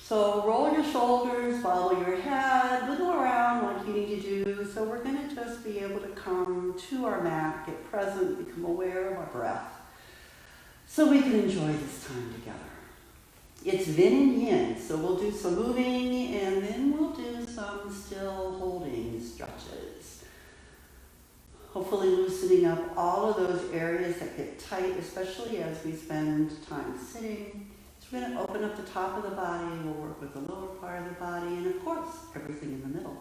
So roll your shoulders, follow your head, wiggle around like you need to do. So we're going to just be able to come to our mat, get present, become aware of our breath, so we can enjoy this time together. It's yin and yin, so we'll do some moving and then we'll do some still holding stretches. Hopefully loosening up all of those areas that get tight, especially as we spend time sitting. So we're going to open up the top of the body, we'll work with the lower part of the body, and of course, everything in the middle.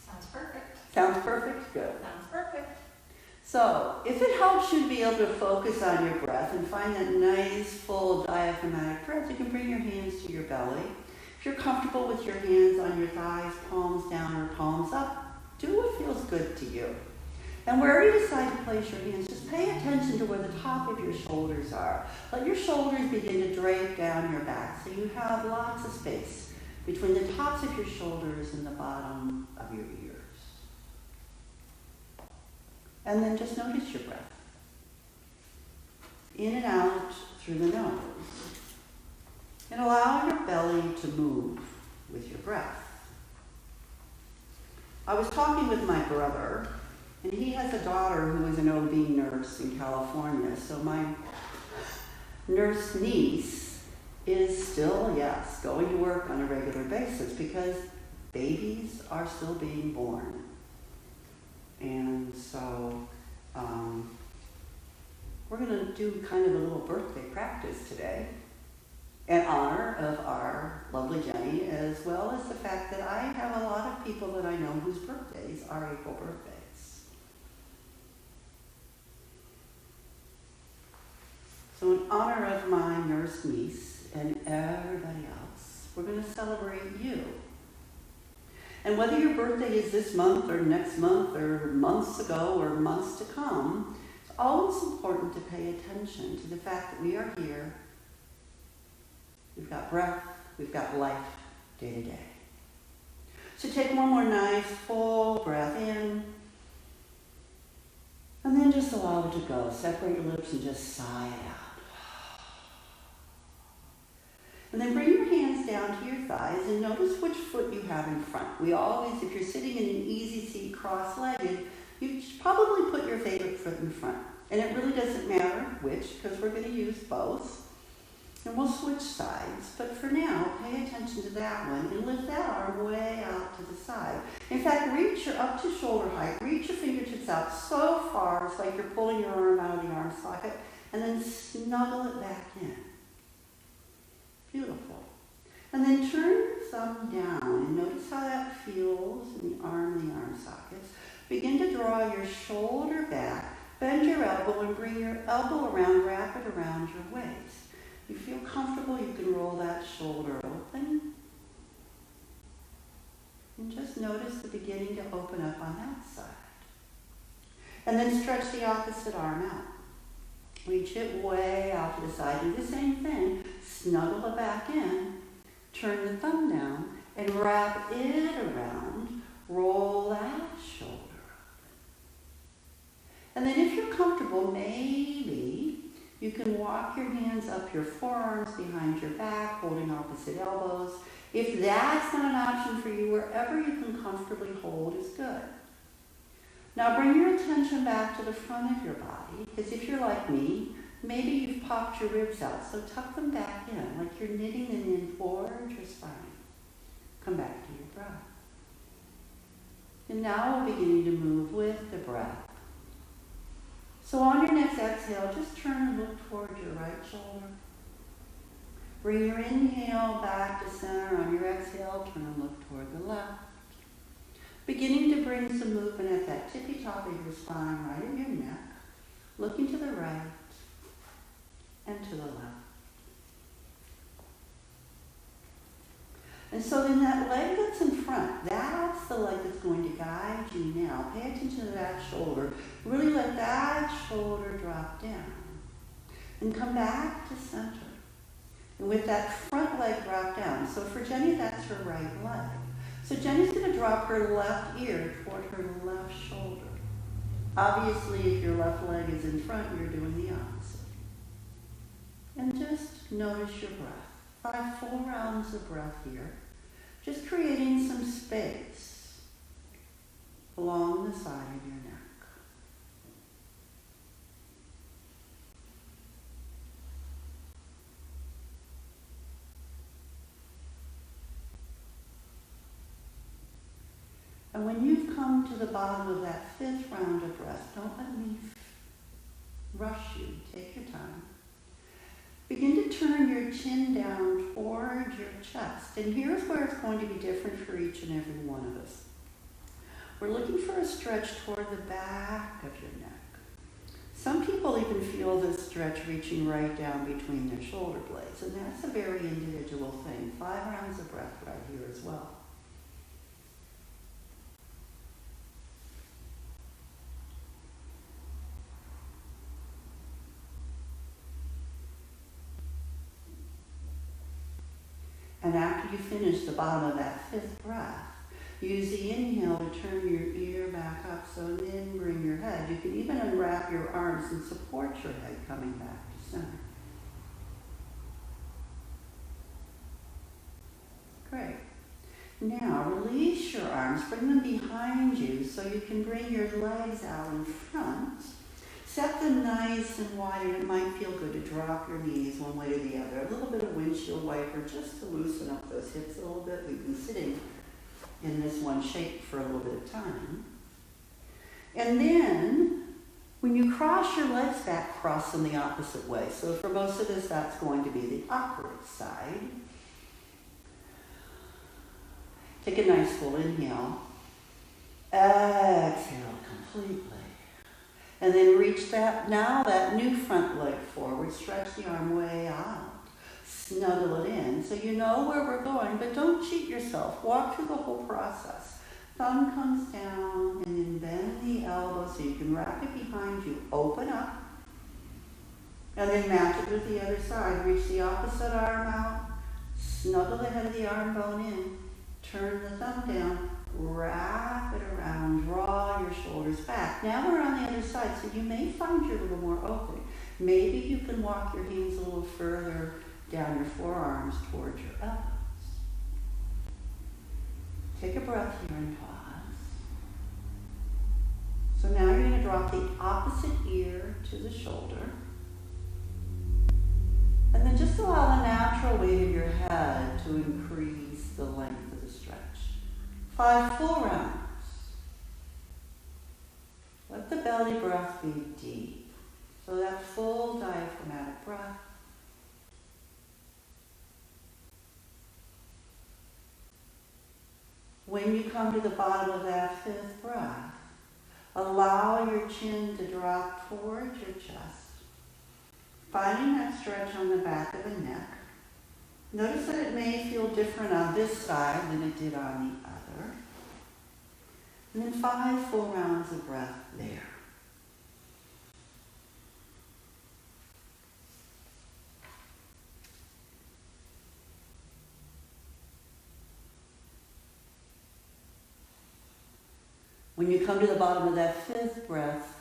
Sounds perfect. Sounds perfect? Good. Sounds perfect. So, if it helps you to be able to focus on your breath and find that nice, full diaphragmatic breath, you can bring your hands to your belly. If you're comfortable with your hands on your thighs, palms down or palms up, do what feels good to you. And wherever you decide to place your hands, just pay attention to where the top of your shoulders are. Let your shoulders begin to drape down your back so you have lots of space between the tops of your shoulders and the bottom of your ears. And then just notice your breath. In and out through the nose. And allow your belly to move with your breath. I was talking with my brother, and he has a daughter who is an OB nurse in California. So my nurse niece is still, yes, going to work on a regular basis because babies are still being born. And so we're going to do kind of a little birthday practice today in honor of our lovely Jenny, as well as the fact that I have a lot of people that I know whose birthdays are April birthdays. So in honor of my nurse niece and everybody else, we're going to celebrate you. And whether your birthday is this month or next month or months ago or months to come, it's always important to pay attention to the fact that we are here. We've got breath, we've got life day to day. So take one more nice full breath in, and then just allow it to go. Separate your lips and just sigh it out. And then bring your hands down to your thighs and notice which foot you have in front. We always, if you're sitting in an easy seat cross-legged, you should probably put your favorite foot in front. And it really doesn't matter which, because we're going to use both. And we'll switch sides. But for now, pay attention to that one and lift that arm way out to the side. In fact, reach your up to shoulder height. Reach your fingertips out so far, it's like you're pulling your arm out of the arm socket, and then snuggle it back in. Beautiful. And then turn your thumb down and notice how that feels in the arm sockets. Begin to draw your shoulder back, bend your elbow and bring your elbow around, wrap it around your waist. You feel comfortable, you can roll that shoulder open. And just notice the beginning to open up on that side. And then stretch the opposite arm out. Reach it way out to the side. Do the same thing. Snuggle it back in. Turn the thumb down and wrap it around. Roll that shoulder up. And then if you're comfortable, maybe you can walk your hands up your forearms behind your back, holding opposite elbows. If that's not an option for you, wherever you can comfortably hold is good. Now bring your attention back to the front of your body, because if you're like me, maybe you've popped your ribs out, so tuck them back in, like you're knitting them in towards your spine. Come back to your breath. And now we're beginning to move with the breath. So on your next exhale, just turn and look toward your right shoulder. Bring your inhale back to center. On your exhale, turn and look toward the left. Beginning to bring some movement at that tippy top of your spine, right at your neck. Looking to the right and to the left. And so then that leg that's in front, that's the leg that's going to guide you now. Pay attention to that shoulder. Really let that shoulder drop down. And come back to center. And with that front leg drop down. So for Jenny, that's her right leg. So Jenny's going to drop her left ear toward her left shoulder. Obviously, if your left leg is in front, you're doing the opposite. And just notice your breath. 5 full rounds of breath here. Just creating some space along the side of your neck. And when you've come to the bottom of that 5th round of breath, don't let me rush you. Take your time. Begin to turn your chin down towards your chest. And here's where it's going to be different for each and every one of us. We're looking for a stretch toward the back of your neck. Some people even feel this stretch reaching right down between their shoulder blades. And that's a very individual thing. 5 rounds of breath right here as well. And after you finish the bottom of that 5th breath, use the inhale to turn your ear back up, so then bring your head. You can even unwrap your arms and support your head coming back to center. Great. Now release your arms, bring them behind you so you can bring your legs out in front. Set them nice and wide, and it might feel good to drop your knees one way or the other. A little bit of windshield wiper just to loosen up those hips a little bit. We've been sitting in this one shape for a little bit of time. And then, when you cross your legs back, cross them the opposite way. So for most of us, that's going to be the upward side. Take a nice full inhale. Exhale completely. And then reach that new front leg forward. Stretch the arm way out. Snuggle it in so you know where we're going, but don't cheat yourself. Walk through the whole process. Thumb comes down, and then bend the elbow so you can wrap it behind you. Open up. And then match it with the other side. Reach the opposite arm out. Snuggle the head of the arm bone in. Turn the thumb down. Wrap it around, draw your shoulders back. Now we're on the other side, so you may find you're a little more open. Maybe you can walk your hands a little further down your forearms towards your elbows. Take a breath here and pause. So now you're going to drop the opposite ear to the shoulder. And then just allow the natural weight of your head to increase the length of the stretch. 5 full rounds. Let the belly breath be deep. So that full diaphragmatic breath. When you come to the bottom of that 5th breath, allow your chin to drop towards your chest, finding that stretch on the back of the neck. Notice that it may feel different on this side than it did on the other. And then 5 full rounds of breath there. When you come to the bottom of that 5th breath,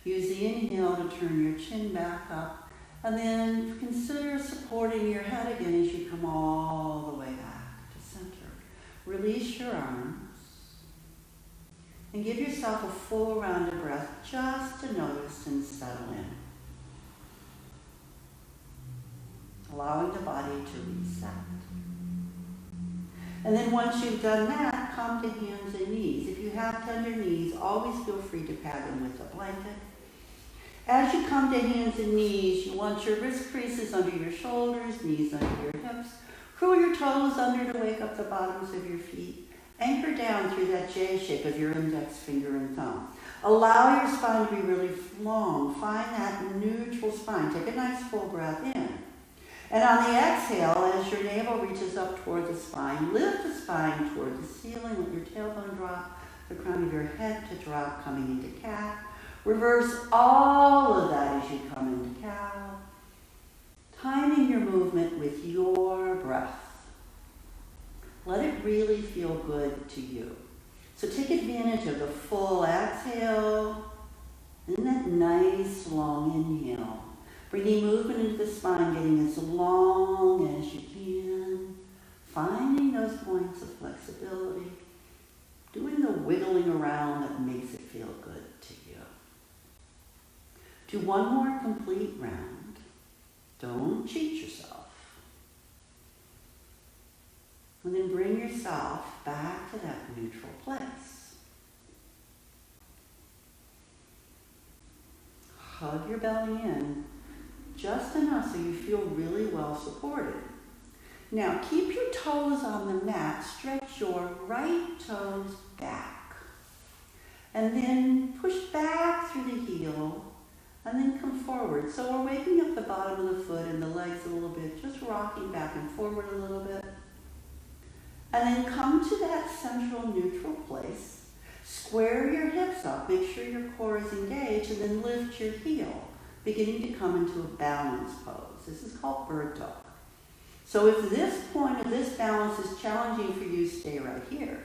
use the inhale to turn your chin back up, and then consider supporting your head again as you come all the way back to center. Release your arms, and give yourself a full round of breath just to notice and settle in. Allowing the body to reset. And then once you've done that, come to hands and knees. If you have tender knees, always feel free to pad them with a blanket. As you come to hands and knees, you want your wrist creases under your shoulders, knees under your hips. Curl your toes under to wake up the bottoms of your feet. Anchor down through that J shape of your index finger and thumb. Allow your spine to be really long. Find that neutral spine. Take a nice full breath in. And on the exhale, as your navel reaches up toward the spine, lift the spine toward the ceiling. Let your tailbone drop, the crown of your head to drop, coming into cat. Reverse all of that as you come into cow. Timing your movement with your breath. Let it really feel good to you. So take advantage of the full exhale and that nice long inhale. Bringing movement into the spine, getting as long as you can. Finding those points of flexibility, doing the wiggling around that makes it feel good to you. Do one more complete round. Don't cheat yourself. And then bring yourself back to that neutral place. Hug your belly in just enough so you feel really well supported. Now keep your toes on the mat. Stretch your right toes back. And then push back through the heel and then come forward. So we're waking up the bottom of the foot and the legs a little bit, just rocking back and forward a little bit. And then come to that central neutral place. Square your hips up, make sure your core is engaged, and then lift your heel, beginning to come into a balance pose. This is called bird dog. So if this point of this balance is challenging for you, stay right here.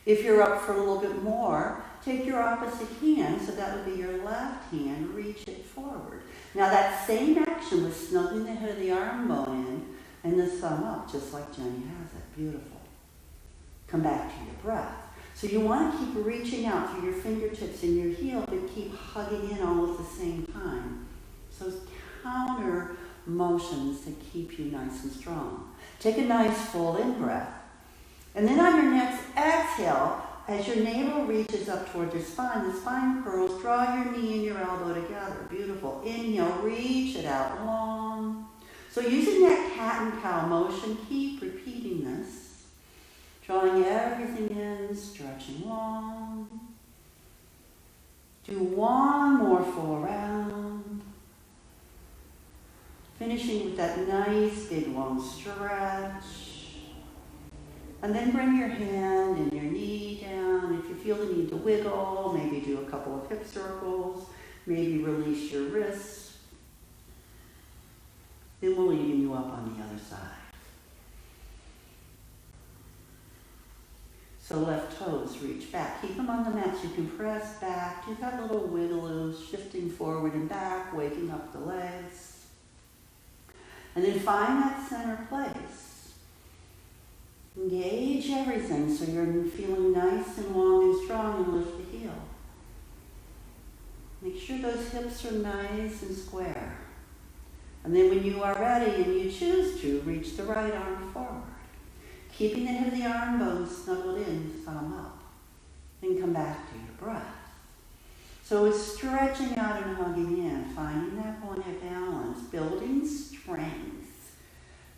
If you're up for a little bit more, take your opposite hand, so that would be your left hand, reach it forward. Now that same action was snuggling the head of the arm bone in and the thumb up, just like Jenny has it. Beautiful. Come back to your breath. So you want to keep reaching out through your fingertips and your heel, but keep hugging in all at the same time. So it's counter motions to keep you nice and strong. Take a nice full in breath. And then on your next exhale, as your navel reaches up toward your spine, the spine curls, draw your knee and your elbow together. Beautiful. Inhale, reach it out long. So using that cat and cow motion, keep repeating this. Drawing everything in, stretching long. Do one more full round. Finishing with that nice big long stretch. And then bring your hand and your knee down. If you feel the need to wiggle, maybe do a couple of hip circles. Maybe release your wrists. Then we'll even you up on the other side. So left toes reach back. Keep them on the mat so you can press back. Do that little wiggle, shifting forward and back, waking up the legs. And then find that center place. Engage everything so you're feeling nice and long and strong, and lift the heel. Make sure those hips are nice and square. And then when you are ready and you choose to, reach the right arm forward. Keeping the head of the arm bones snuggled in, thumb up. Then come back to your breath. So it's stretching out and hugging in, finding that point of balance, building strength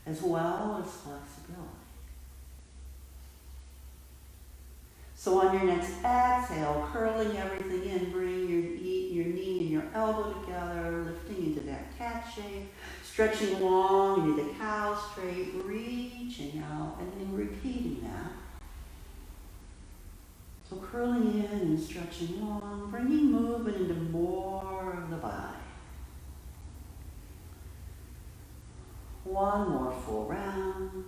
as well as flexibility. So on your next exhale, curling everything in, bring your knee and your elbow together, lifting into that cat shape, stretching long into the cow straight, reaching out, and then repeating that. So curling in and stretching long, bringing movement into more of the body. One more full round.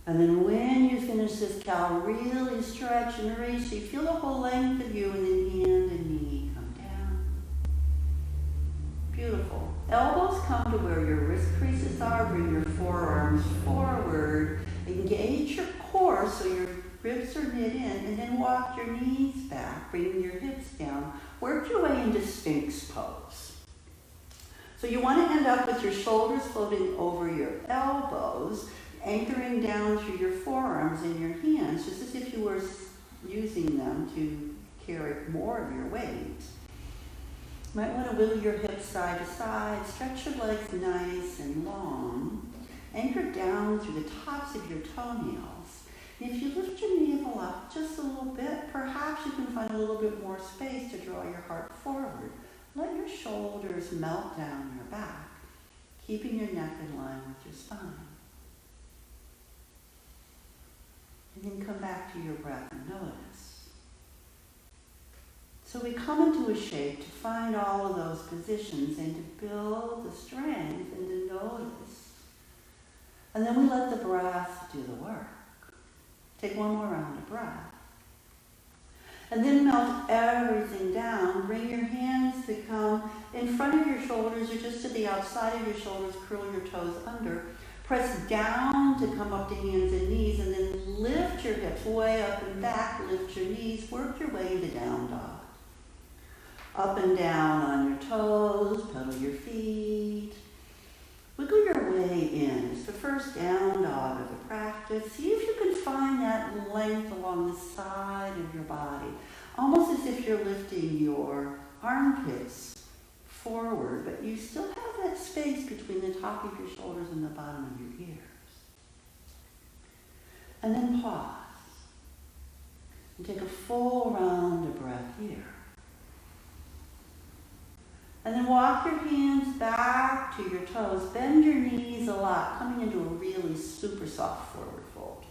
And then when you finish this cow, really stretch and reach. So you feel the whole length of you, and then hand and knee come down. Beautiful. Elbows come to where your wrist creases are. Bring your forearms forward. Engage your core so your ribs are knit in, and then walk your knees back, bringing your hips down. Work your way into Sphinx pose. So you want to end up with your shoulders floating over your elbows, anchoring down through your forearms and your hands, just as if you were using them to carry more of your weight. You might want to wiggle your hips side to side, stretch your legs nice and long, anchor down through the tops of your toenails. And if you lift your navel up just a little bit, perhaps you can find a little bit more space to draw your heart forward. Let your shoulders melt down your back, keeping your neck in line with your spine. And then come back to your breath and notice. So we come into a shape to find all of those positions and to build the strength and to notice. And then we let the breath do the work. Take one more round of breath. And then melt everything down. Bring your hands to come in front of your shoulders or just to the outside of your shoulders. Curl your toes under. Press down to come up to hands and knees, and then lift your hips way up and back, lift your knees, work your way into down dog. Up and down on your toes, pedal your feet. Wiggle your way in. It's the first down dog of the practice. See if you can find that length along the side of your body, almost as if you're lifting your armpits forward, but you still have that space between the top of your shoulders and the bottom of your ears. And then pause. And take a full round of breath here. And then walk your hands back to your toes. Bend your knees a lot, coming into a really super soft forward fold.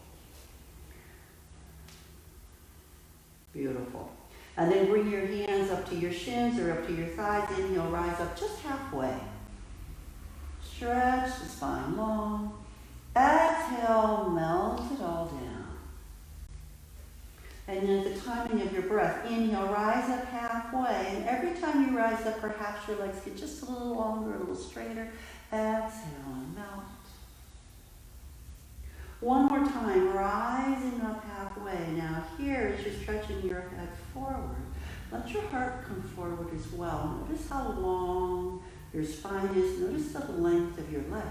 Beautiful. And then bring your hands up to your shins or up to your thighs. Inhale, rise up just halfway. Stretch the spine long. Exhale, melt it all down. And then at the timing of your breath, inhale, rise up halfway. And every time you rise up, perhaps your legs get just a little longer, a little straighter. Exhale and melt. One more time, rising up halfway. Now here, as you're stretching your head forward, let your heart come forward as well. Notice how long your spine is. Notice the length of your legs.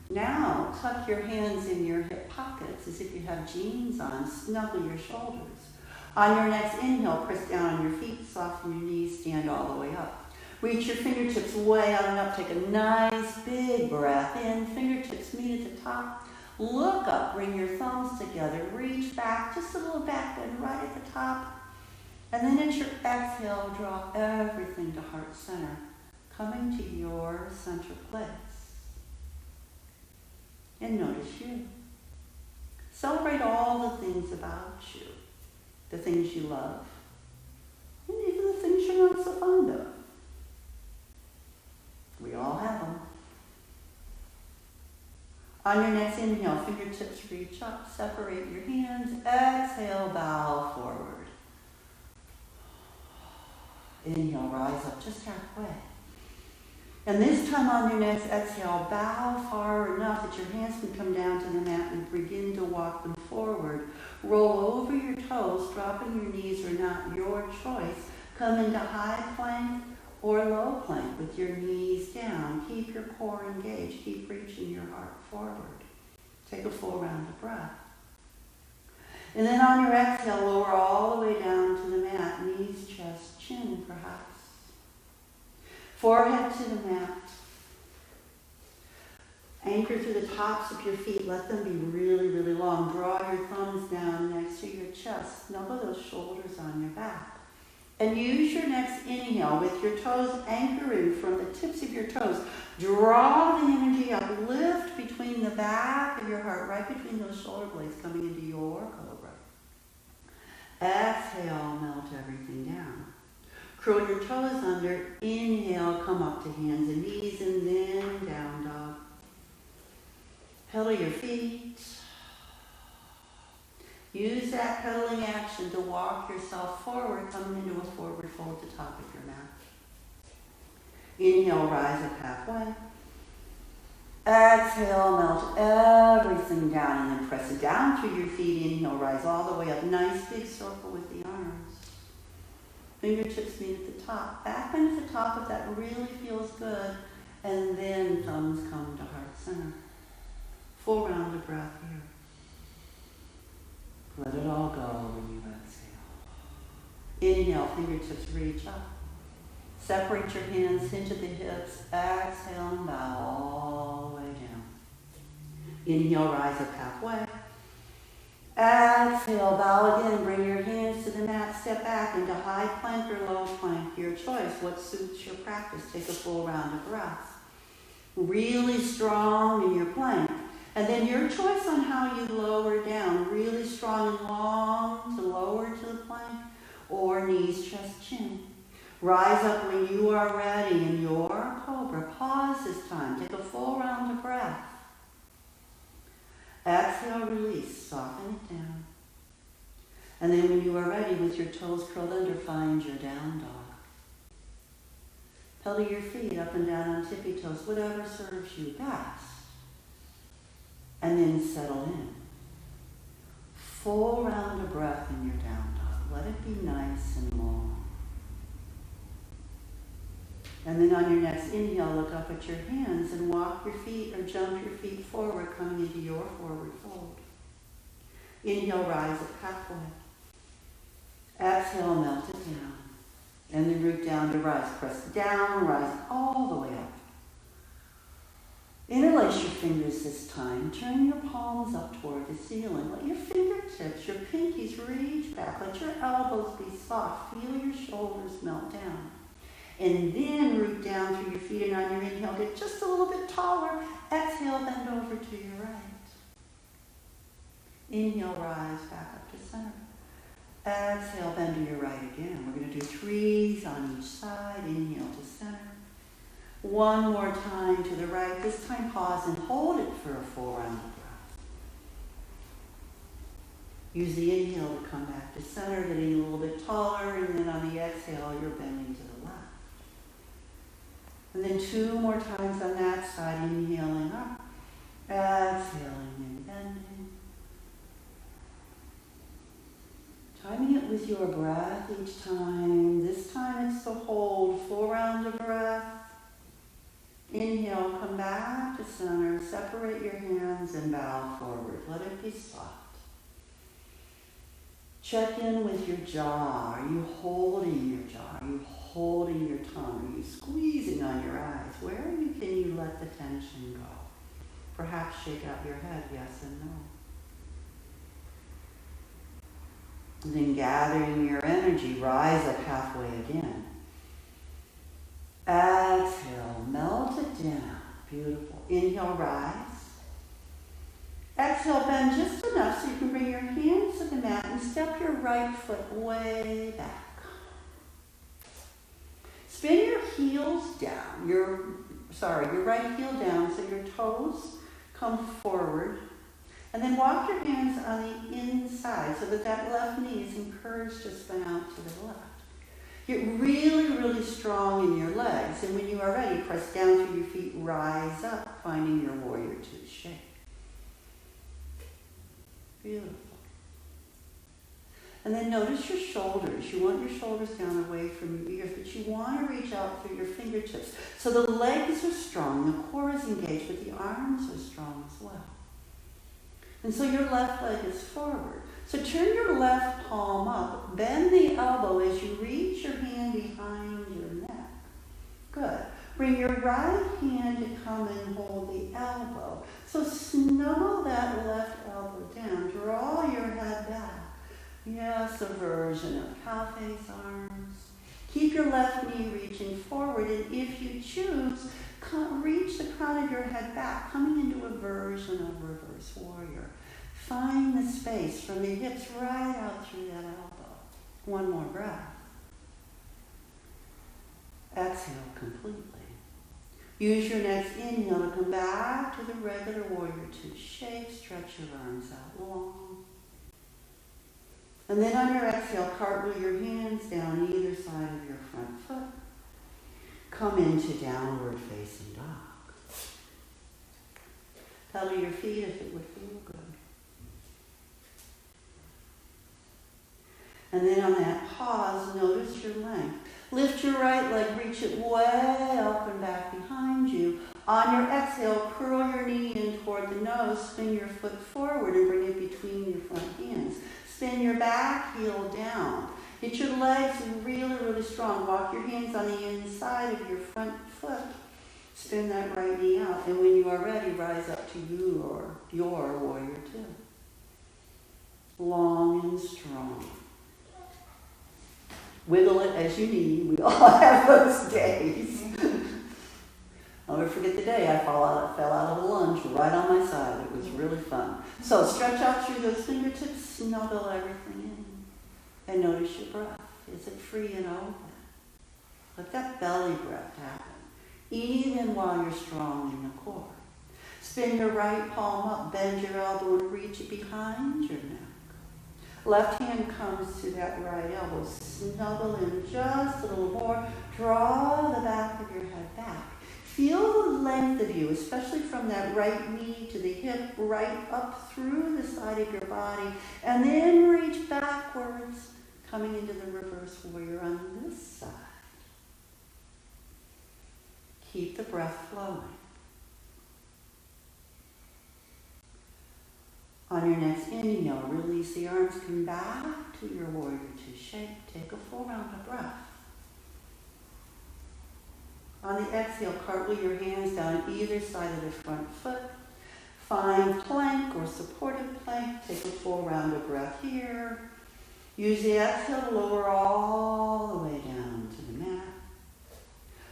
Now, tuck your hands in your hip pockets as if you have jeans on. Snuggle your shoulders. On your next inhale, press down on your feet, soften your knees, stand all the way up. Reach your fingertips way out and up. Take a nice big breath in. Fingertips meet at the top. Look up, bring your thumbs together. Reach back, just a little back bend right at the top. And then at your exhale, drop everything to heart center, coming to your center place. And notice you. Celebrate all the things about you, the things you love, and even the things you're not so fond of. We all have them. On your next inhale, fingertips reach up, separate your hands, exhale, bow forward. Inhale, rise up just halfway. And this time on your next exhale, bow far enough that your hands can come down to the mat and begin to walk them forward. Roll over your toes, dropping your knees or not, your choice. Come into high plank or low plank with your knees down. Keep your core engaged. Keep reaching your heart forward. Take a full round of breath. And then on your exhale, lower all the way down to the mat. Knees, chest, chin, perhaps. Forehead to the mat. Anchor through the tops of your feet. Let them be really, really long. Draw your thumbs down next to your chest. Snuggle those shoulders on your back. And use your next inhale with your toes anchoring from the tips of your toes. Draw the energy up. Lift between the back of your heart, right between those shoulder blades, coming into your cobra. Exhale, melt everything down. Curl your toes under. Inhale, come up to hands and knees, and then down dog. Pedal your feet. Use that pedaling action to walk yourself forward, coming into a forward fold at the top of your mat. Inhale, rise up halfway. Exhale, melt everything down, and then press it down through your feet. Inhale, rise all the way up. Nice big circle with the arms. Fingertips meet at the top. Back bend at the top if that really feels good. And then thumbs come to heart center. Full round of breath here. Let it all go when you exhale. Inhale, fingertips reach up. Separate your hands into the hips. Exhale and bow all the way down. Inhale, rise up halfway. Exhale, bow again. Bring your hands to the mat. Step back into high plank or low plank. Your choice. What suits your practice. Take a full round of breath. Really strong in your plank. And then your choice on how you lower down. Really strong and long to lower to the plank, or knees, chest, chin. Rise up when you are ready in your cobra. Pause this time. Take a full round of breath. Exhale, release. Soften it down. And then when you are ready, with your toes curled under, find your down dog. Pedal your feet up and down on tippy toes, whatever serves you best. settle in. Full round of breath in your down dog. Let it be nice and long. And then on your next inhale, look up at your hands and walk your feet or jump your feet forward, coming into your forward fold. Inhale, rise up halfway. Exhale, melt it down. And then root down to rise. Press down, rise all the way up. Interlace your fingers this time. Turn your palms up toward the ceiling. Let your fingertips, your pinkies reach back. Let your elbows be soft. Feel your shoulders melt down. And then root down through your feet, and on your inhale, get just a little bit taller. Exhale, bend over to your right. Inhale, rise back up to center. Exhale, bend to your right again. We're going to do 3s on each side. Inhale to center. One more time to the right. This time pause and hold it for a full round of breath. Use the inhale to come back to center, getting a little bit taller, and then on the exhale, you're bending to the left. And then 2 more times on that side, inhaling up, exhaling and bending. Timing it with your breath each time. This time it's to hold, full round of breath. Inhale, come back to center, separate your hands and bow forward. Let it be soft. Check in with your jaw. Are you holding your jaw? Are you holding your tongue? Are you squeezing on your eyes? Where can you let the tension go? Perhaps shake out your head, yes and no. And then gathering your energy, rise up halfway again. Exhale, melt it down. Beautiful. Inhale, rise. Exhale, bend just enough so you can bring your hands to the mat and step your right foot way back. Spin your heels down, your right heel down so your toes come forward. And then walk your hands on the inside so that left knee is encouraged to spin out to the left. Get really, really strong in your legs. And when you are ready, press down through your feet, rise up, finding your warrior two shape. Beautiful. And then notice your shoulders. You want your shoulders down away from your ears, but you want to reach out through your fingertips. So the legs are strong, the core is engaged, but the arms are strong as well. And so your left leg is forward. So turn your left palm up, bend the elbow as you reach your hand behind your neck. Good. Bring your right hand to come and hold the elbow. So snuggle that left elbow down. Draw your head back. Yes, a version of cow face arms. Keep your left knee reaching forward, and if you choose, reach the crown of your head back, coming into a version of reverse warrior. Find the space from the hips right out through that elbow. One more breath. Exhale completely. Use your next inhale to come back to the regular warrior two shape. Stretch your arms out long. And then on your exhale, cartwheel your hands down either side of your front foot. Come into downward facing dog. Pedal your feet if it would feel good. And then on that pause, notice your length. Lift your right leg, reach it way up and back behind you. On your exhale, curl your knee in toward the nose, spin your foot forward and bring it between your front hands. Spin your back heel down. Get your legs really, really strong. Walk your hands on the inside of your front foot. Spin that right knee out. And when you are ready, rise up to you or your warrior two. Long and strong. Wiggle it as you need. We all have those days. I'll never forget the day I fell out of a lunge right on my side. It was really fun. So stretch out through those fingertips, snuggle everything in. And notice your breath. Is it free and open? Let that belly breath happen. Even while you're strong in the core. Spin your right palm up, bend your elbow and reach it behind your neck. Left hand comes to that right elbow. Snuggle in just a little more. Draw the back of your head back. Feel the length of you, especially from that right knee to the hip, right up through the side of your body, and then reach backwards, coming into the reverse warrior on this side. Keep the breath flowing. On your next inhale, release the arms, come back to your warrior two shape. Take a full round of breath. On the exhale, cartwheel your hands down either side of the front foot. Find plank or supported plank. Take a full round of breath here. Use the exhale to lower all the way down to the mat.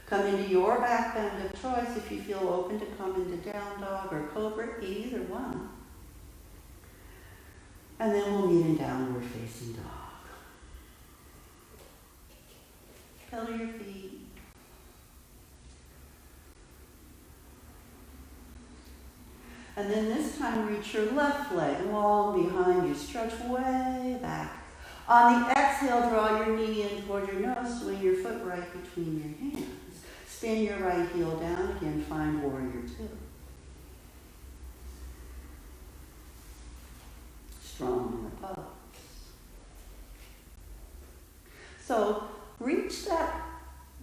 Come into your back bend of choice if you feel open to come into down dog or cobra, either one. And then we'll meet in downward facing dog. Pedal your feet. And then this time reach your left leg long behind you. Stretch way back. On the exhale, draw your knee in toward your nose. Swing your foot right between your hands. Spin your right heel down again. Find warrior two. Strong in the pose. So reach that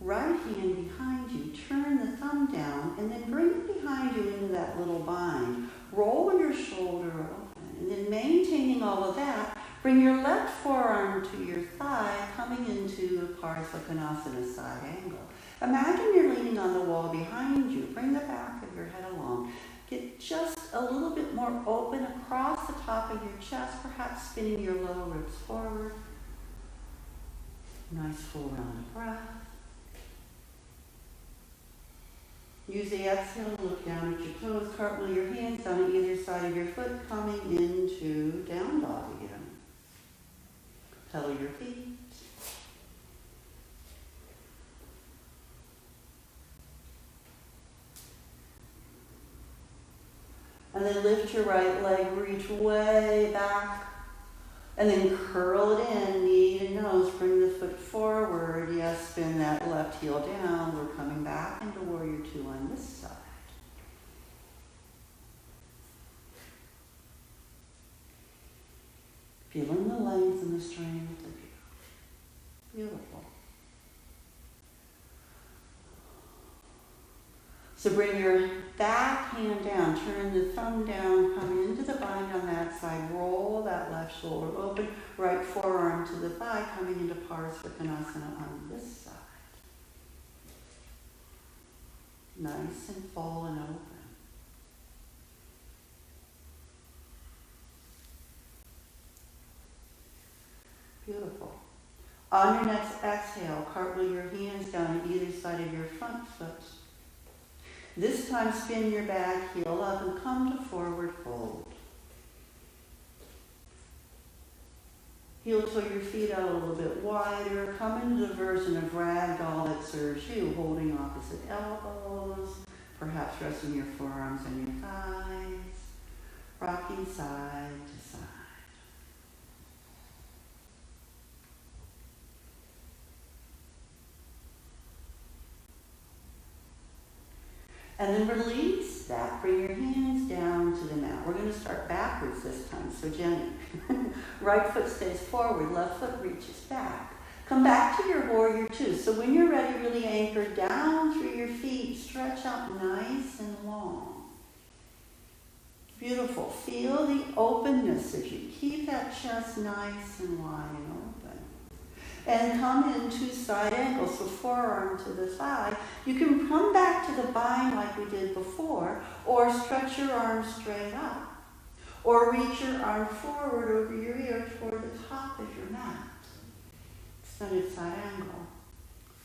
right hand behind you, turn the thumb down, and then bring it behind you into that little bind. Roll your shoulder open, and then maintaining all of that, bring your left forearm to your thigh, coming into a Parsvakonasana side angle. Imagine you're leaning on the wall behind you. Bring the back of your head along. Get just a little bit more open across the top of your chest, perhaps spinning your lower ribs forward. Nice full round of breath. Use the exhale to look down at your toes. Cartwheel your hands down at either side of your foot, coming into down dog again. Pedal your feet. And then lift your right leg, reach way back. And then curl it in, knee to nose, bring the foot forward. Yes, spin that left heel down. We're coming back into warrior two on this side. Feeling the length and the strength of you. Beautiful. So bring your back hand down, turn the thumb down, come into the bind on that side, roll that left shoulder open, right forearm to the thigh, coming into Parsvakonasana on this side. Nice and full and open. Beautiful. On your next exhale, cartwheel your hands down at either side of your front foot. This time spin your back heel up and come to forward fold. Heel toe your feet out a little bit wider. Come into the version of ragdoll that serves you, holding opposite elbows, perhaps resting your forearms on your thighs, rocking side to side. And then release that. Bring your hands down to the mat. We're going to start backwards this time. So Jenny, right foot stays forward, left foot reaches back. Come back to your warrior two. So when you're ready, really anchor down through your feet. Stretch out nice and long. Beautiful. Feel the openness as you keep that chest nice and wide and open. And come into side angles, so forearm to the thigh. You can come back to the bind like we did before, or stretch your arms straight up, or reach your arm forward over your ear toward the top of your mat. Extended side angle.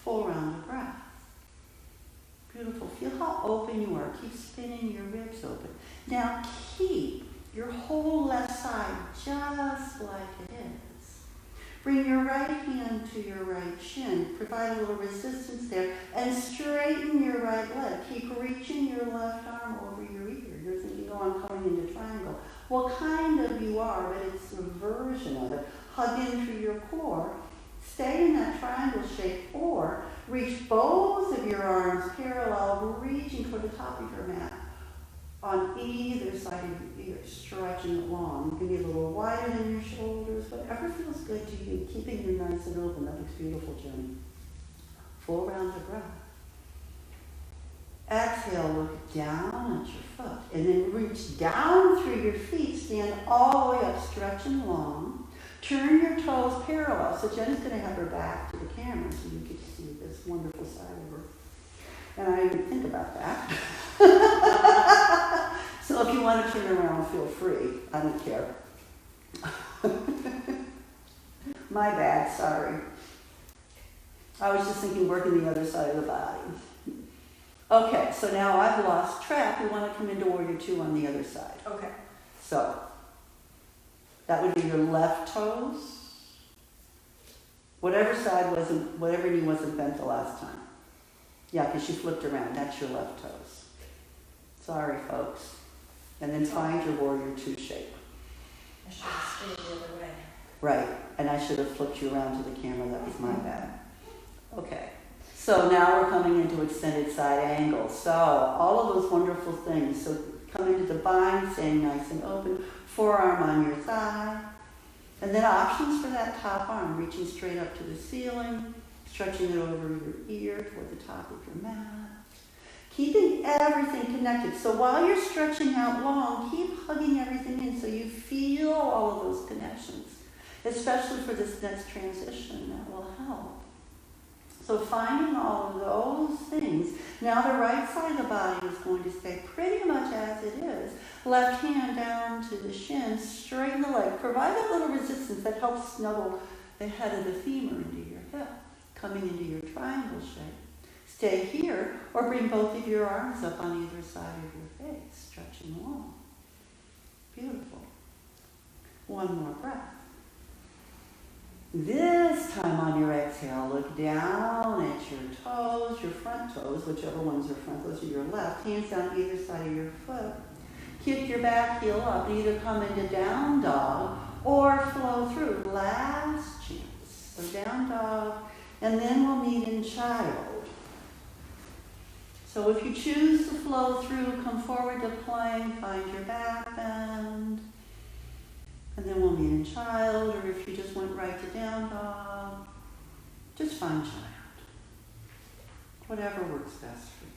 Full round of breath. Beautiful. Feel how open you are. Keep spinning your ribs open. Now keep your whole left side just like it is. Bring your right hand to your right shin. Provide a little resistance there. And straighten your right leg. Keep reaching your left arm over your ear. You're thinking, oh, I'm coming into triangle. Well, kind of you are, but it's a version of it. Hug in through your core. Stay in that triangle shape, or Reach both of your arms parallel, reaching toward the top of your mat. On either side of your ear, stretching it long. You can be a little wider than your shoulders, whatever feels good to you, keeping you nice and open. That looks beautiful, Jenny. Full round of breath. Exhale, look down at your foot, and then reach down through your feet, stand all the way up, stretching long. Turn your toes parallel. So Jenny's going to have her back to the camera so you get to see this wonderful side of her. And I didn't think about that. So if you want to turn around, feel free. I don't care. My bad, sorry. I was just thinking working the other side of the body. Okay, so now I've lost track. We want to come into warrior two on the other side. Okay. So that would be your left toes. Whatever knee wasn't bent the last time. Yeah, because you flipped around. That's your left toes. Sorry, folks. And then find your warrior two shape. I should have stayed the other way. Right, and I should have flipped you around to the camera. That was my bad. Okay. So now we're coming into extended side angle. So all of those wonderful things. So come into the bind, staying nice and open, forearm on your thigh. And then options for that top arm, reaching straight up to the ceiling, stretching it over your ear toward the top of your mat. Keeping everything connected. So while you're stretching out long, keep hugging everything in so you feel all of those connections, especially for this next transition. That will help. So finding all of those things. Now the right side of the body is going to stay pretty much as it is. Left hand down to the shin, straighten the leg. Provide a little resistance that helps snuggle the head of the femur into your hip, coming into your triangle shape. Stay here or bring both of your arms up on either side of your face, stretching long. Beautiful. One more breath. This time on your exhale, look down at your toes, your front toes, whichever one's your front, those are your left. Hands down either side of your foot. Kick your back heel up. Either come into down dog or flow through. Last chance. So down dog, and then we'll meet in child. So if you choose to flow through, come forward to plank, find your back bend. And then we'll meet in child, or if you just went right to down dog, just find child. Whatever works best for you.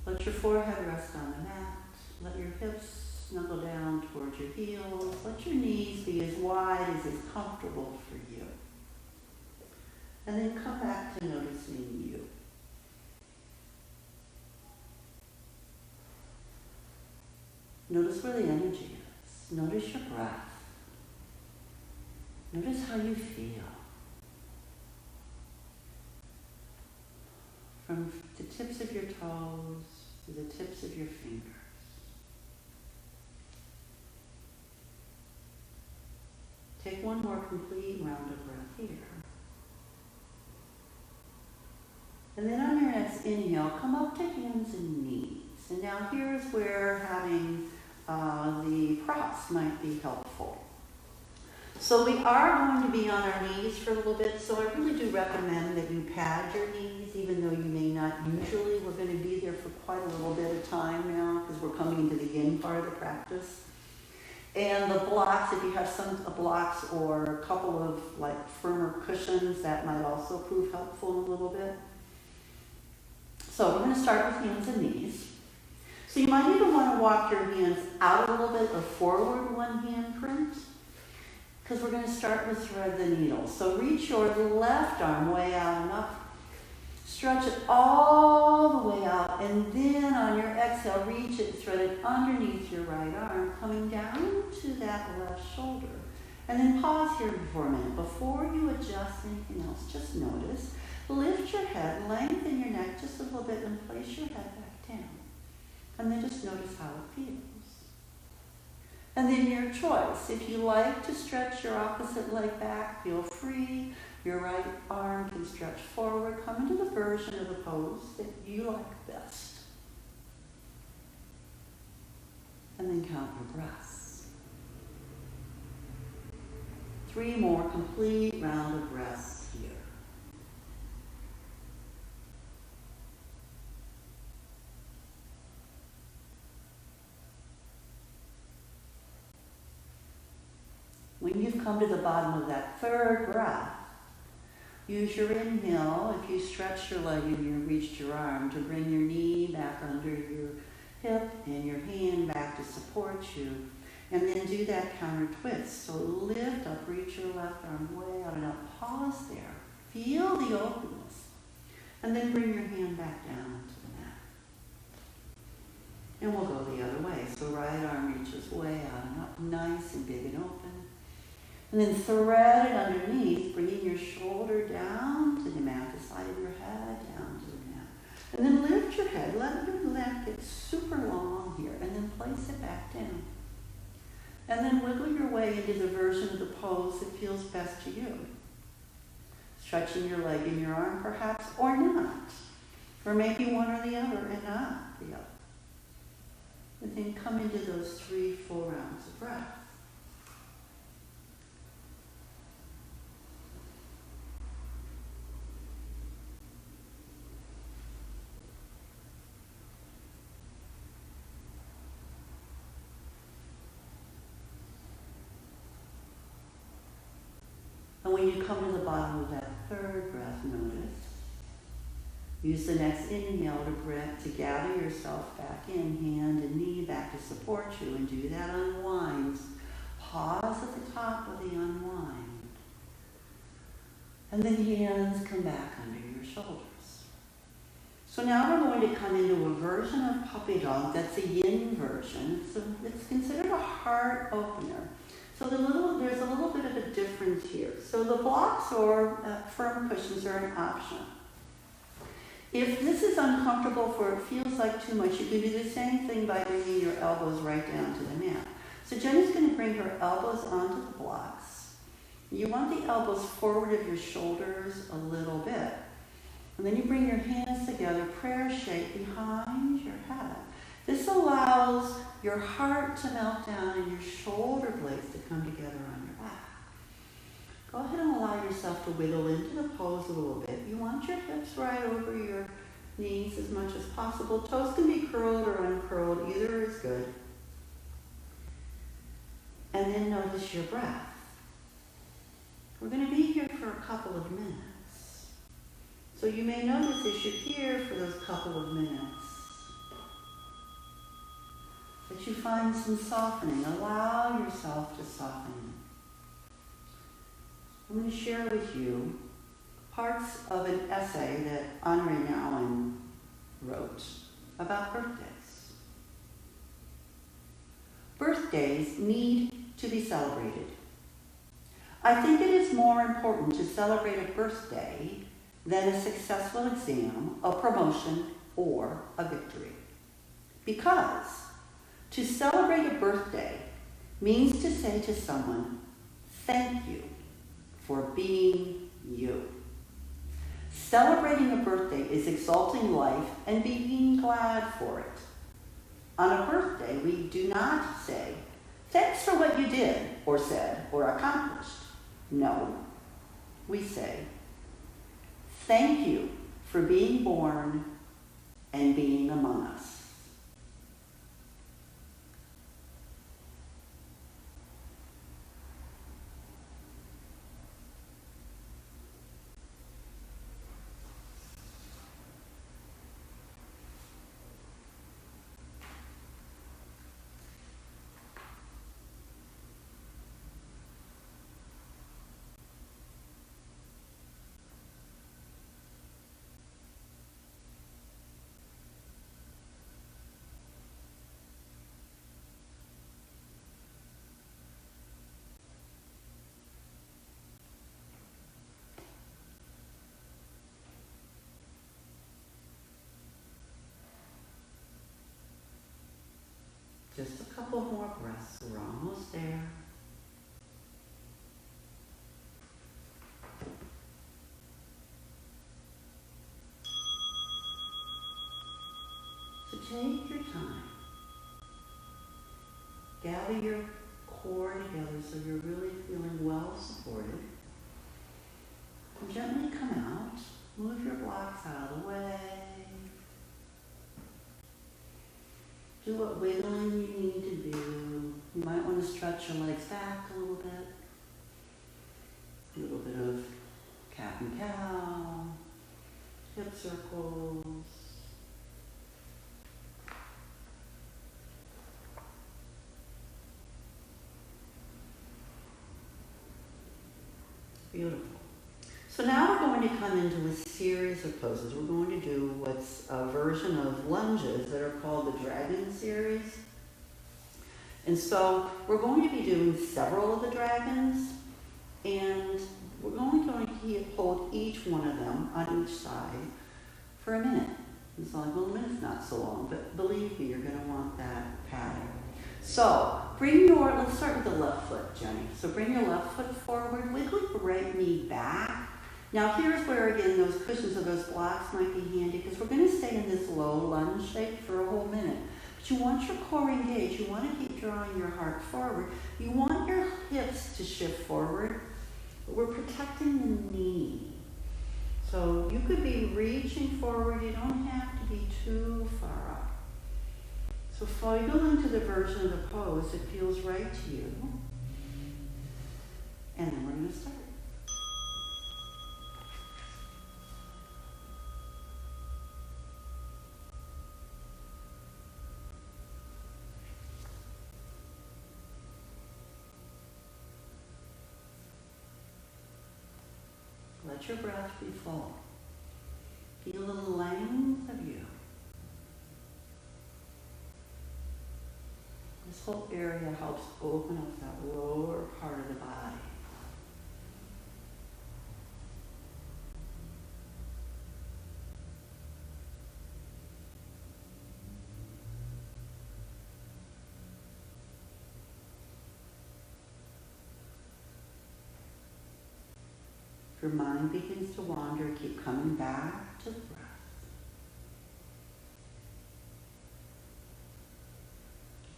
Let your forehead rest on the mat. Let your hips snuggle down towards your heels. Let your knees be as wide as is comfortable for you. And then come back to noticing you. Notice where the energy is. Notice your breath. Notice how you feel. From the tips of your toes to the tips of your fingers. Take one more complete round of breath here. And then on your next inhale, come up to hands and knees. And now here's where having the props might be helpful. So we are going to be on our knees for a little bit, so I really do recommend that you pad your knees, even though you may not usually. We're going to be there for quite a little bit of time now, because we're coming into the yin part of the practice. And the blocks, if you have some blocks or a couple of like firmer cushions, that might also prove helpful a little bit. So we're going to start with hands and knees. So you might even want to walk your hands out a little bit or forward one hand print, because we're going to start with thread the needle. So reach your left arm way out and up. Stretch it all the way out, and then on your exhale, reach it, thread it underneath your right arm, coming down to that left shoulder. And then pause here for a minute. Before you adjust anything else, just notice. Lift your head, lengthen your neck just a little bit, and place your head back down. And then just notice how it feels. And then your choice. If you like to stretch your opposite leg back, feel free. Your right arm can stretch forward. Come into the version of the pose that you like best. And then count your breaths. 3 more complete round of breaths here. When you've come to the bottom of that third breath, use your inhale, if you stretch your leg and you reached your arm, to bring your knee back under your hip and your hand back to support you. And then do that counter twist. So lift up, reach your left arm way out and up. Pause there. Feel the openness. And then bring your hand back down to the mat. And we'll go the other way. So right arm reaches way out and up, nice and big and open. And then thread it underneath, bringing your shoulder down to the mat, the side of your head down to the mat. And then lift your head, let your neck get super long here, and then place it back down. And then wiggle your way into the version of the pose that feels best to you. Stretching your leg and your arm perhaps, or not. Or maybe one or the other and not the other. And then come into those 3 full rounds of breath. And when you come to the bottom of that third breath, notice. Use the next inhale to gather yourself back in, hand and knee back to support you, and do that unwind. Pause at the top of the unwind. And then hands come back under your shoulders. So now we're going to come into a version of puppy dog that's a yin version. So it's considered a heart opener. So there's a little bit of a difference here. So the blocks or firm cushions are an option. If this is uncomfortable or it feels like too much, you can do the same thing by bringing your elbows right down to the mat. So Jenny's going to bring her elbows onto the blocks. You want the elbows forward of your shoulders a little bit. And then you bring your hands together, prayer shape behind your head. This allows your heart to melt down and your shoulder blades to come together on your back. Go ahead and allow yourself to wiggle into the pose a little bit. You want your hips right over your knees as much as possible. Toes can be curled or uncurled. Either is good. And then notice your breath. We're going to be here for a couple of minutes. So you may notice as you're here for those couple of minutes that you find some softening. Allow yourself to soften. I'm going to share with you parts of an essay that Henri Nouwen wrote about birthdays. Birthdays need to be celebrated. I think it is more important to celebrate a birthday than a successful exam, a promotion, or a victory. Because to celebrate a birthday means to say to someone, thank you for being you. Celebrating a birthday is exalting life and being glad for it. On a birthday, we do not say, thanks for what you did, or said, or accomplished. No, we say, thank you for being born and being among us. Just a couple more breaths. We're almost there. So take your time. Gather your core together so you're really feeling well supported. And gently come out. Move your blocks out of the way. Do what wiggling you need to do. You might want to stretch your legs back a little bit. A little bit of cat and cow, hip circles. Beautiful. So now we're going to come into a series of poses. We're going to do what's a version of lunges that are called the dragon series. And so we're going to be doing several of the dragons, and we're going to hold each one of them on each side for a minute. It's like, well, a minute's not so long, but believe me, you're going to want that pattern. So let's start with the left foot, Jenny. So bring your left foot forward, wiggle your right knee back. Now here's where, again, those cushions or those blocks might be handy, because we're going to stay in this low lunge shape for a whole minute. But you want your core engaged. You want to keep drawing your heart forward. You want your hips to shift forward, but we're protecting the knee. So you could be reaching forward. You don't have to be too far up. So wiggle into the version of the pose that feels right to you. And then we're going to start. Let your breath be full. Feel the length of you. This whole area helps open up that lower part of the body. If your mind begins to wander, keep coming back to the breath.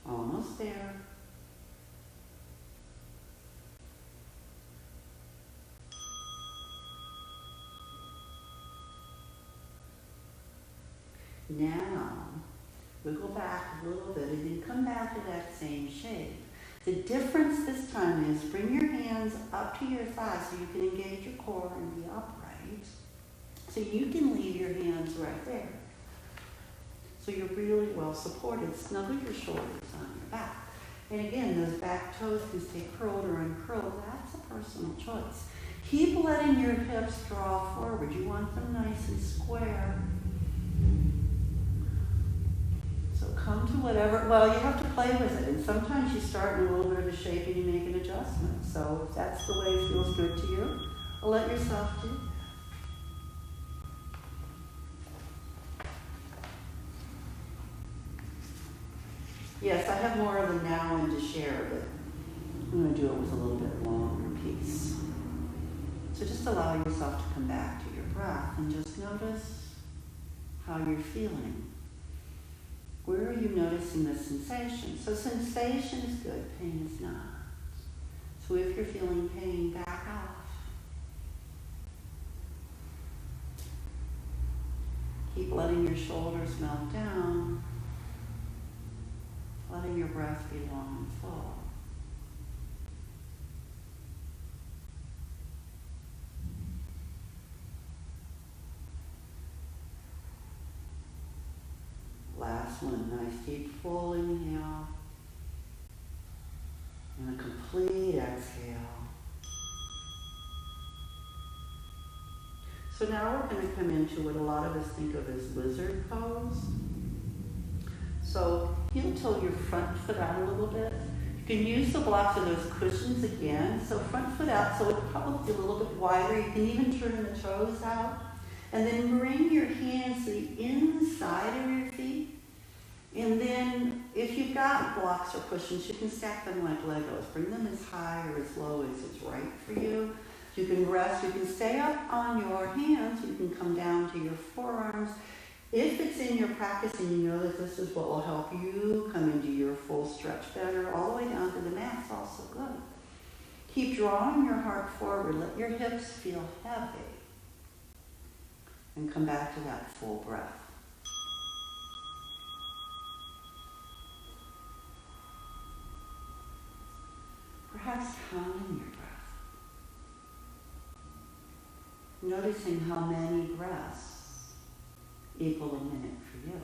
Almost there. Now, wiggle back a little bit and then come back to that same shape. The difference this time is bring your hands up to your thighs so you can engage your core and be upright. So you can leave your hands right there. So you're really well supported. Snuggle your shoulders on your back. And again, those back toes can stay curled or uncurled. That's a personal choice. Keep letting your hips draw forward. You want them nice and square. So come to whatever, well, you have to play with it. And sometimes you start in a little bit of a shape and you make an adjustment. So if that's the way it feels good to you, let yourself do that. Yes, I have more of them now and to share, but I'm going to do it with a little bit longer piece. So just allow yourself to come back to your breath and just notice how you're feeling. Where are you noticing the sensation? So sensation is good, pain is not. So if you're feeling pain, back off. Keep letting your shoulders melt down. Letting your breath be long and full. Last one, nice deep full inhale. And a complete exhale. So now we're going to come into what a lot of us think of as lizard pose. So heel toe your front foot out a little bit. You can use the blocks of those cushions again. So front foot out, so it'll probably be a little bit wider. You can even turn the toes out. And then bring your hands to the inside of your feet. And then if you've got blocks or cushions, you can stack them like Legos. Bring them as high or as low as is right for you. You can rest. You can stay up on your hands. You can come down to your forearms. If it's in your practice and you know that this is what will help you come into your full stretch better, all the way down to the mat, that's also good. Keep drawing your heart forward. Let your hips feel heavy. And come back to that full breath. Perhaps counting your breath. Noticing how many breaths equal a minute for you.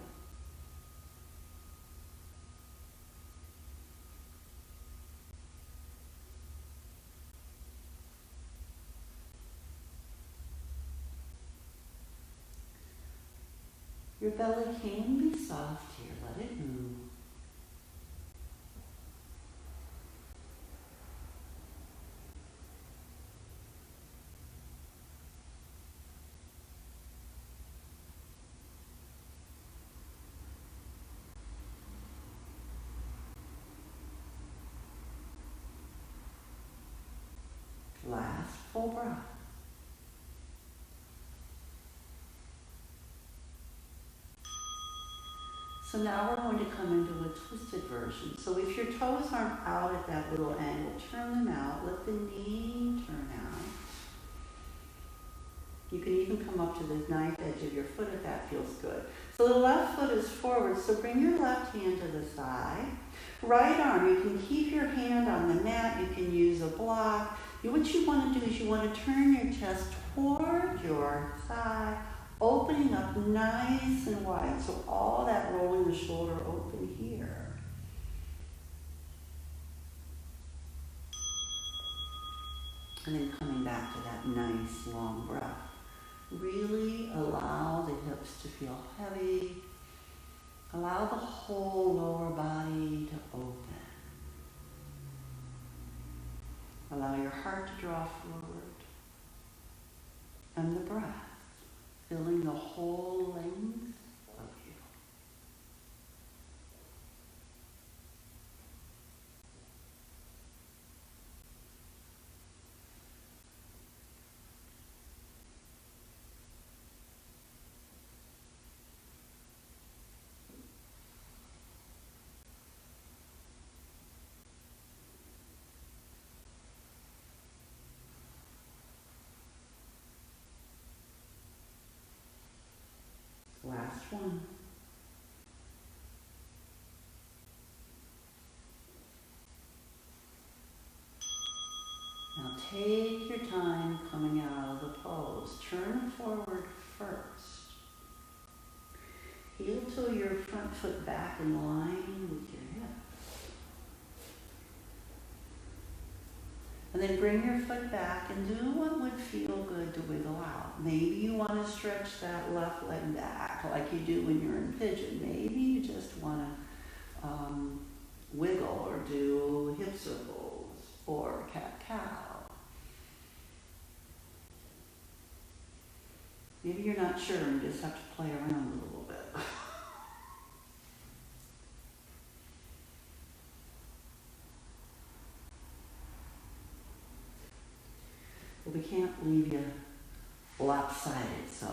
Your belly can be soft here. Let it move. Last full breath. So now we're going to come into a twisted version. So if your toes aren't out at that little angle, turn them out. Let the knee turn out. You can even come up to the knife edge of your foot if that feels good. So the left foot is forward, so bring your left hand to the side. Right arm, you can keep your hand on the mat. You can use a block. What you want to do is you want to turn your chest toward your thigh, opening up nice and wide. So all that rolling the shoulder open here. And then coming back to that nice long breath. Really allow the hips to feel heavy. Allow the whole lower body to open. Allow your heart to draw forward. And the breath, filling the whole length of you. Last one. Now take your time coming out of the pose. Turn forward first. Heel to your front foot back in line with your hips. And then bring your foot back and do what would feel good to wiggle out. Maybe you want to stretch that left leg back like you do when you're in pigeon. Maybe you just want to wiggle or do hip circles or cat-cow. Maybe you're not sure and you just have to play around a little bit. But we can't leave you lopsided, so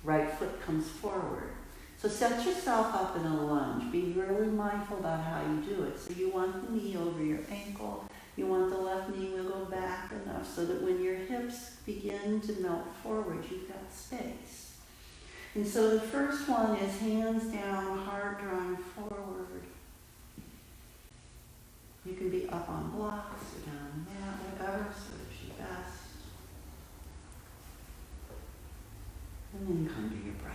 right foot comes forward. So set yourself up in a lunge. Be really mindful about how you do it. So you want the knee over your ankle. You want the left knee wiggle back enough so that when your hips begin to melt forward, you've got space. And so the first one is hands down, heart drawing forward. You can be up on blocks or down on the mat, whatever serves you best. And then come to your breath.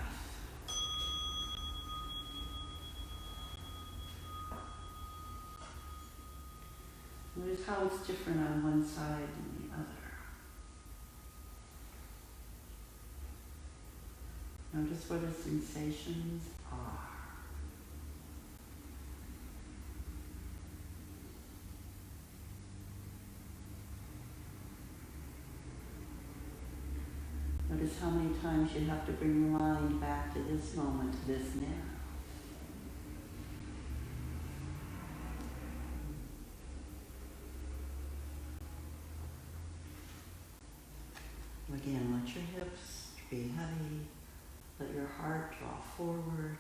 Notice how it's different on one side than the other. Notice what the sensations are. Notice how many times you have to bring your mind back to this moment, to this now. Again, let your hips be heavy. Let your heart draw forward.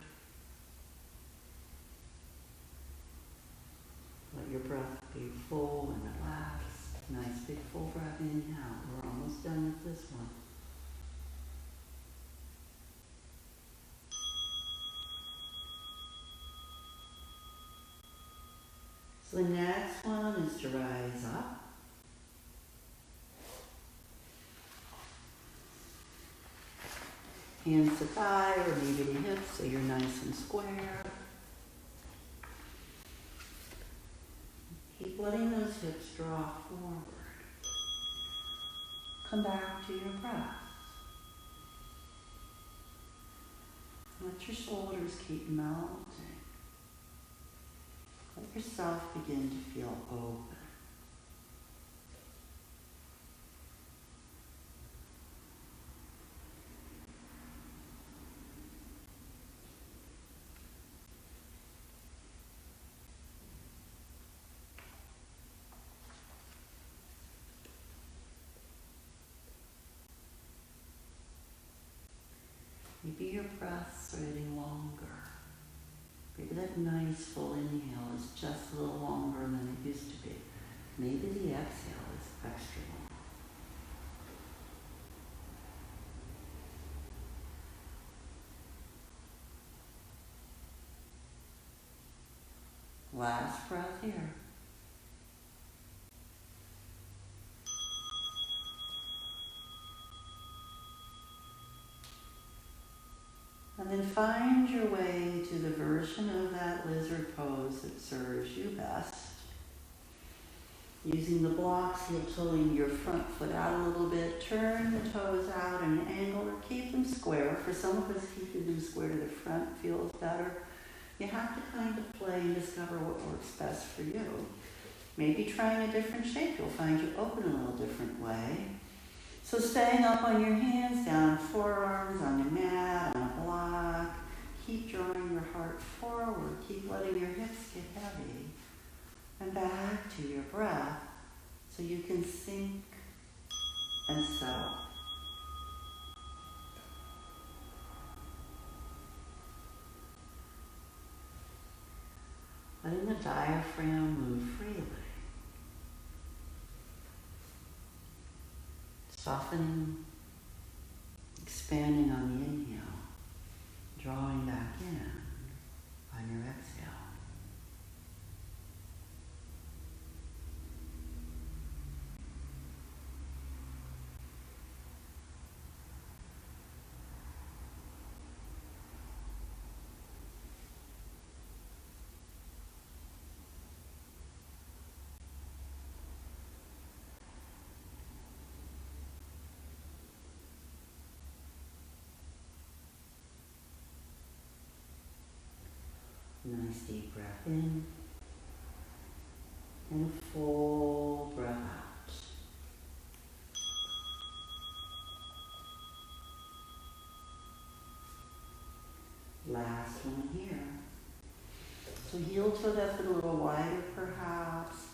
Let your breath be full and relaxed. Nice big full breath in and out. We're almost done with this one. So the next one is to rise up. Hands to thigh or maybe to hips so you're nice and square. Keep letting those hips draw forward. Come back to your breath. Let your shoulders keep melting. Let yourself begin to feel open. Maybe your breath's getting longer. Maybe that nice full inhale is just a little longer than it used to be. Maybe the exhale is extra long. Last breath here. And then find your way to the version of that lizard pose that serves you best. Using the blocks, heel toeing your front foot out a little bit. Turn the toes out at an angle or keep them square. For some of us, keeping them square to the front feels better. You have to kind of play and discover what works best for you. Maybe trying a different shape, you'll find you open a little different way. So staying up on your hands, down forearms, on your mat, on a block. Keep drawing your heart forward. Keep letting your hips get heavy. And back to your breath so you can sink and settle. Letting the diaphragm move freely. Softening, expanding on the inhale, drawing back in on your exhale. Nice deep breath in and full breath out. Last one here. So heel toe that foot a little wider perhaps.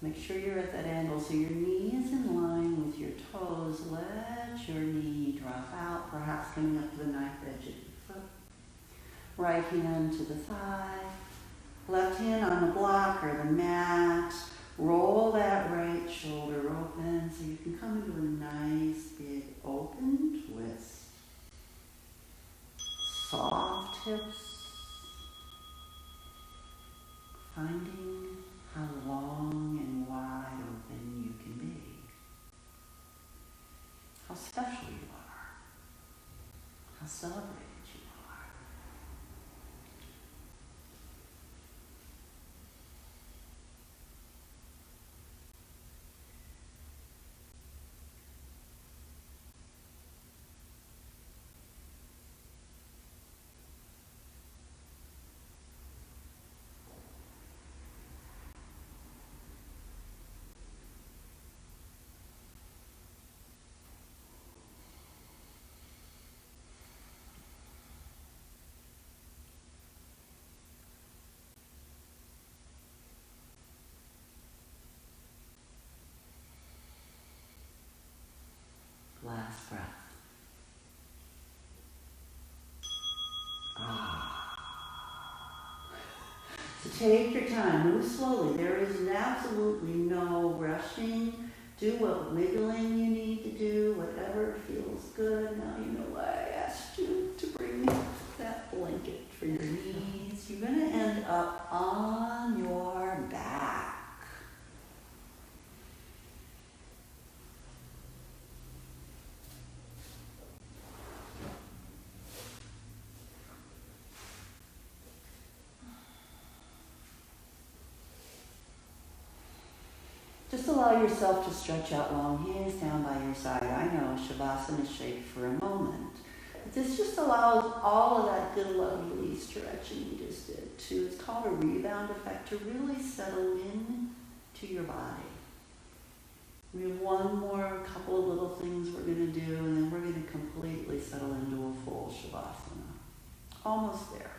Make sure you're at that angle so your knee is in line with your toes. Let your knee drop out, perhaps coming up to the knife edge of your foot. Right hand to the thigh, left hand on the block or the mat. Roll that right shoulder open so you can come into a nice big open twist. Soft hips, finding how long and wide open you can be. How special you are. How celebrated you are. Take your time, move slowly. There is absolutely no rushing. Do what wiggling you need to do, whatever feels good. Now you know why I asked you to bring that blanket for your knees. You're going to end up on your back. Just allow yourself to stretch out long, hands down by your side. I know Shavasana is shaped for a moment. But this just allows all of that good, lovely stretching you just did to, it's called a rebound effect, to really settle in to your body. We have one more couple of little things we're going to do, and then we're going to completely settle into a full Shavasana. Almost there.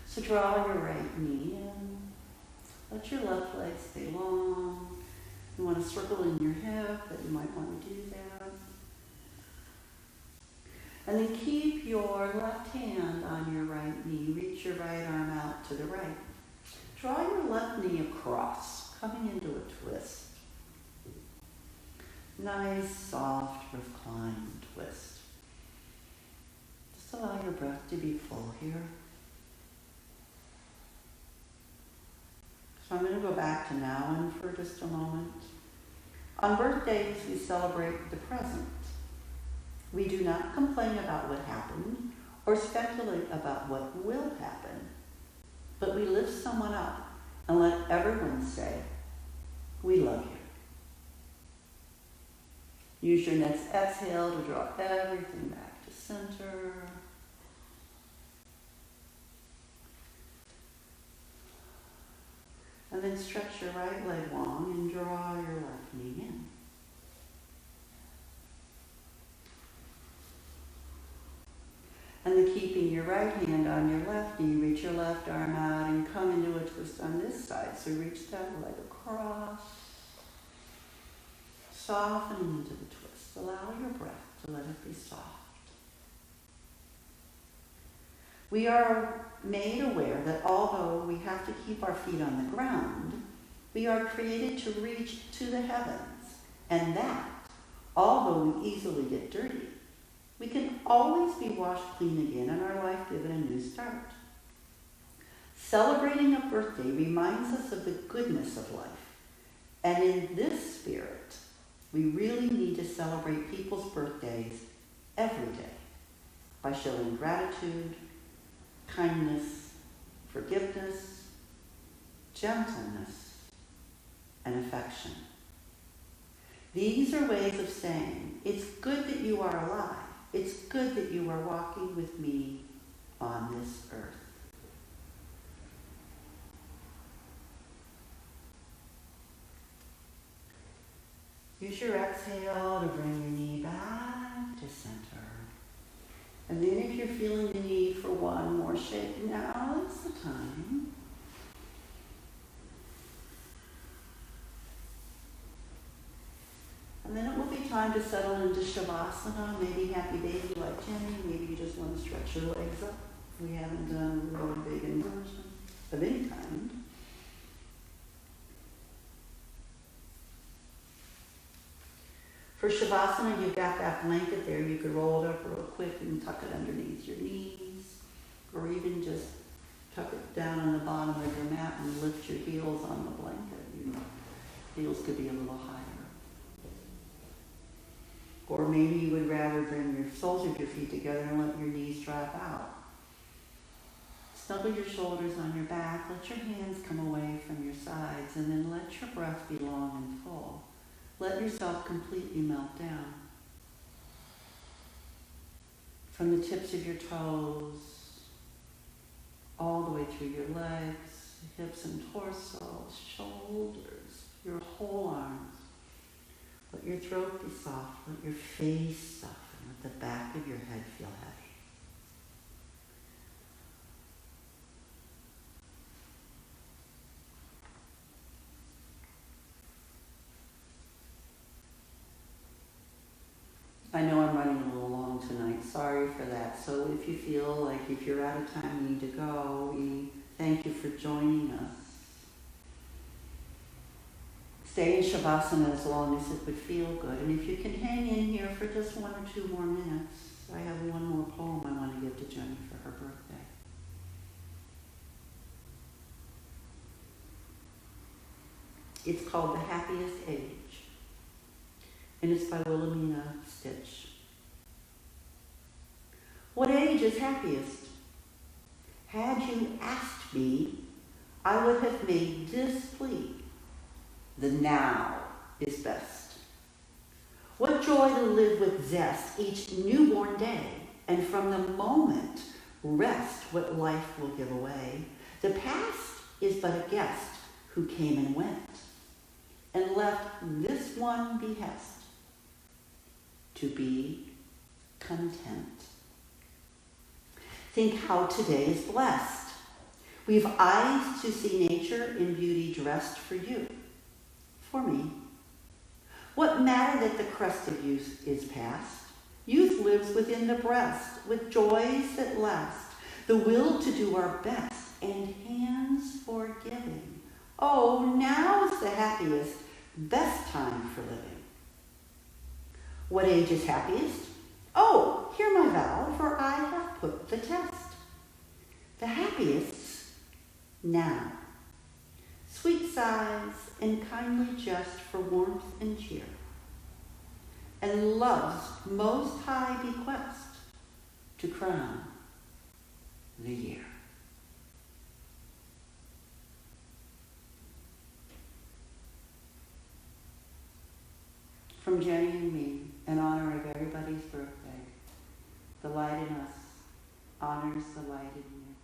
So draw your right knee in. Let your left leg stay long. You want to circle in your hip, but you might want to do that. And then keep your left hand on your right knee. Reach your right arm out to the right. Draw your left knee across, coming into a twist. Nice, soft, reclined twist. Just allow your breath to be full here. So I'm going to go back to now and for just a moment. On birthdays, we celebrate the present. We do not complain about what happened or speculate about what will happen, but we lift someone up and let everyone say, "We love you." Use your next exhale to draw everything back to center. And then stretch your right leg long and draw your left knee in. And then keeping your right hand on your left knee, reach your left arm out and come into a twist on this side. So reach that leg across, softening into the twist. Allow your breath to let it be soft. We are made aware that although we have to keep our feet on the ground, we are created to reach to the heavens, and that, although we easily get dirty, we can always be washed clean again and our life given a new start. Celebrating a birthday reminds us of the goodness of life, and in this spirit, we really need to celebrate people's birthdays every day by showing gratitude, kindness, forgiveness, gentleness, and affection. These are ways of saying, it's good that you are alive. It's good that you are walking with me on this earth. Use your exhale to bring your knee back to center. And then if you're feeling the need for one more shake, now is the time. And then it will be time to settle into Shavasana, maybe happy baby like Jenny, maybe you just want to stretch your legs up. We haven't done a really big inversion of any kind. For Shavasana, you've got that blanket there. You could roll it up real quick and tuck it underneath your knees, or even just tuck it down on the bottom of your mat and lift your heels on the blanket. You know, heels could be a little higher. Or maybe you would rather bring your soles of your feet together and let your knees drop out. Snuggle your shoulders on your back, let your hands come away from your sides, and then let your breath be long and full. Let yourself completely melt down. From the tips of your toes, all the way through your legs, hips and torso, shoulders, your whole arms. Let your throat be soft, let your face soften, let the back of your head feel heavy. sorry for that. So if you feel like if you're out of time, you need to go, we thank you for joining us. Stay in Shavasana as long as it would feel good. And if you can hang in here for just 1 or 2 more minutes, I have one more poem I want to give to Jenny for her birthday. It's called The Happiest Age, and it's by Wilhelmina Stitch. What age is happiest? Had you asked me, I would have made this plea. The now is best. What joy to live with zest each newborn day, and from the moment rest what life will give away. The past is but a guest who came and went, and left this one behest, to be content. Think how today is blessed. We've eyes to see nature in beauty dressed for you, for me. What matter that the crest of youth is past? Youth lives within the breast, with joys that last, the will to do our best, and hands for giving. Oh, now's the happiest, best time for living. What age is happiest? Oh, hear my vow, for I have put the test. The happiest now. Sweet sighs and kindly jest for warmth and cheer, and love's most high bequest to crown the year. From Jenny and me, in honor of everybody's birthday, the light in us honors the light in you.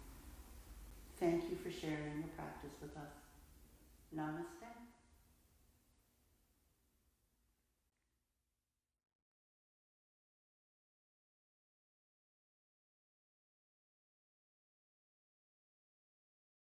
Thank you for sharing your practice with us. Namaste.